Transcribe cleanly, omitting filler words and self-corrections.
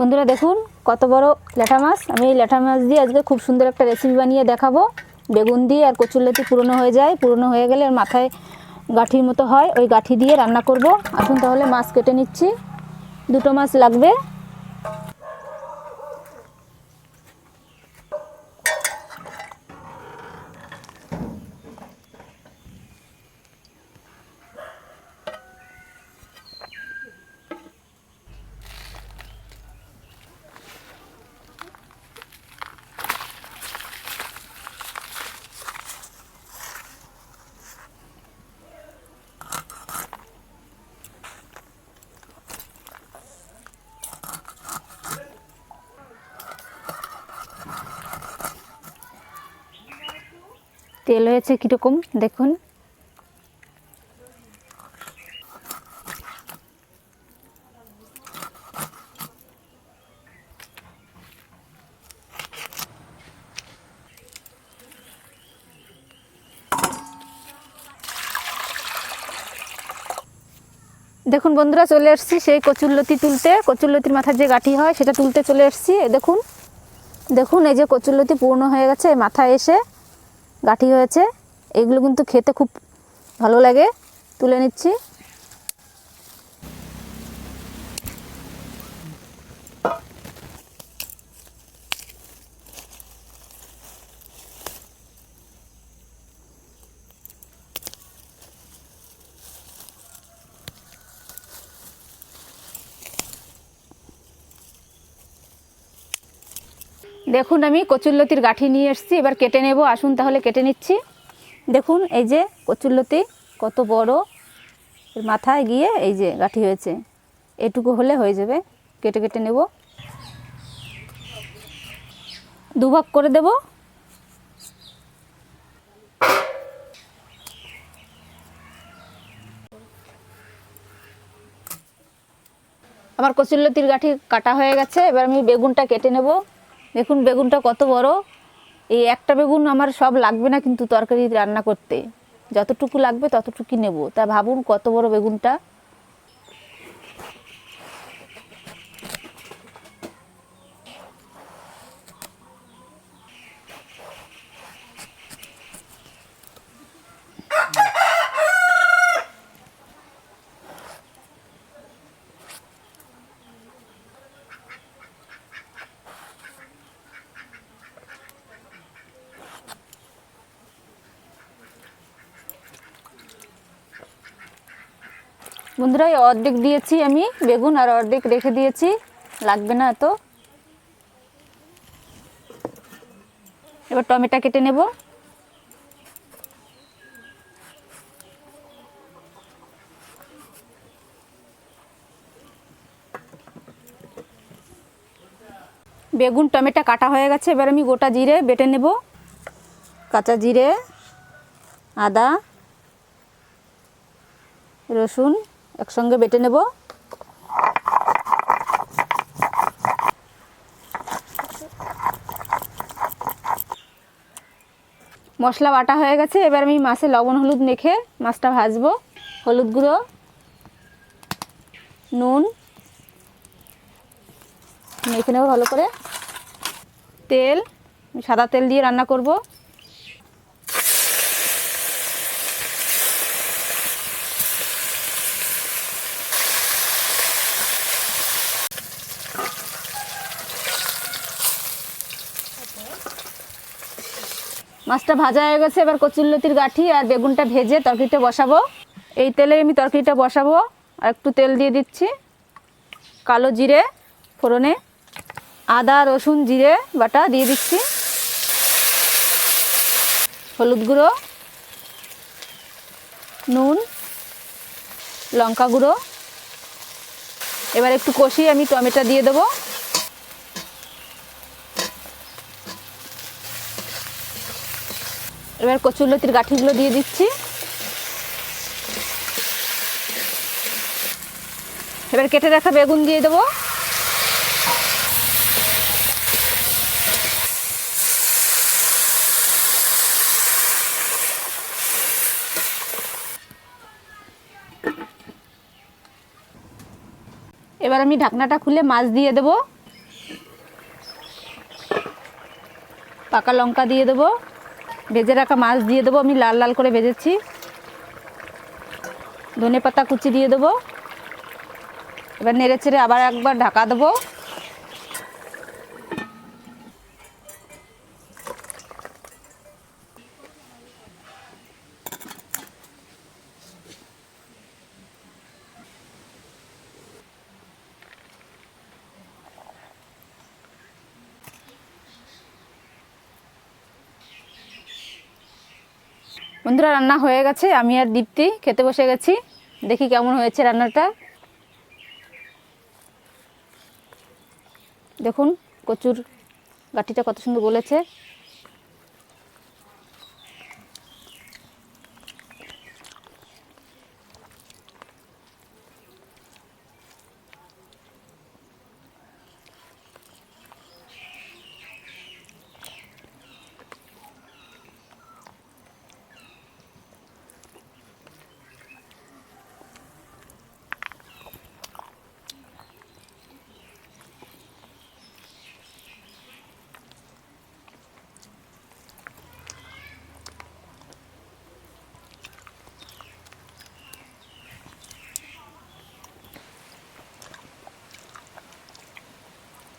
বন্ধুরা দেখুন কত বড় ল্যাঠা মাছ। আমি এই ল্যাঠা মাছ দিয়ে আজকে খুব সুন্দর একটা রেসিপি বানিয়ে দেখাবো। বেগুন দিয়ে আর কচুরলতি পুরনো হয়ে যায়, পুরনো হয়ে গেলে মাথায় গাঠির মতো হয়, ওই গাঠি দিয়ে রান্না করব। আসুন তাহলে মাছ কেটে নিচ্ছি, দুটো মাছ লাগবে। তেল হয়েছে কীরকম দেখুন। দেখুন বন্ধুরা চলে এসেছি সেই কচুরলতি তুলতে। কচুরলতির মাথার যে গাঠি হয় সেটা তুলতে চলে এসেছি। দেখুন দেখুন এই যে কচুরলতি পূর্ণ হয়ে গেছে, মাথায় এসে গাঠি হয়েছে। এগুলো কিন্তু খেতে খুব ভালো লাগে। তুলে নিচ্ছি। দেখুন আমি কচুরলতির গাঠি নিয়ে এসেছি, এবার কেটে নেব। আসুন তাহলে কেটে নিচ্ছি। দেখুন এই যে কচুরলতি কত বড়, এর মাথায় গিয়ে এই যে গাঠি হয়েছে, এটুকু হলে হয়ে যাবে। কেটে কেটে নেব, দুভাগ করে দেব। আমার কচুরলতির গাঠি কাটা হয়ে গেছে, এবার আমি বেগুনটা কেটে নেব। দেখুন বেগুনটা কত বড়। এই একটা বেগুন আমার সব লাগবে না কিন্তু তরকারি রান্না করতে, যতটুকু লাগবে ততটুকুই নেব। তা ভাবুন কত বড় বেগুনটা। বন্ধুরা অর্ধেক দিয়েছি আমি বেগুন, আর অর্ধেক রেখে দিয়েছি, লাগবে না এত। এবার টমেটো কেটে নেব। বেগুন টমেটো কাটা হয়ে গেছে, এবার আমি গোটা জিরে বেটে নেব। কাঁচা জিরে, আদা, রসুন একসঙ্গে বেটে নেব। মশলা বাটা হয়ে গেছে, এবার আমি মাছে লবণ হলুদ মেখে মাছটা ভাজবো। হলুদ গুঁড়ো, নুন মেখে নেব ভালো করে। তেল, সাদা তেল দিয়ে রান্না করব। মাছটা ভাজা হয়ে গেছে, এবার কচুরলতির গাঠি আর বেগুনটা ভেজে তরকারিটা বসাবো। এই তেলে আমি তরকারিটা বসাবো। আর একটু তেল দিয়ে দিচ্ছি। কালো জিরে ফোড়নে, আদা রসুন জিরে বাটা দিয়ে দিচ্ছি, হলুদ গুঁড়ো, নুন, লঙ্কা গুঁড়ো। এবার একটু কষিয়ে আমি টমেটো দিয়ে দেবো। এবার কচুরলতির গাঠিগুলো দিয়ে দিচ্ছি। এবার কেটে রাখা বেগুন দিয়ে দেবো। এবার আমি ঢাকনাটা খুলে মাছ দিয়ে দেবো। পাকা লঙ্কা দিয়ে দেবো, ভেজে রাখা মাছ দিয়ে দেবো, আমি লাল লাল করে ভেজেছি। ধনেপাতা কুচি দিয়ে দেবো। এবার নেড়ে চেড়ে আবার একবার ঢাকা দেবো। বন্ধুরা, রান্না হয়ে গেছে, আমি আর দীপ্তি খেতে বসে গেছি। দেখি কেমন হয়েছে রান্নাটা। দেখুন কচুর গাঠিটা কত সুন্দর গলেছে।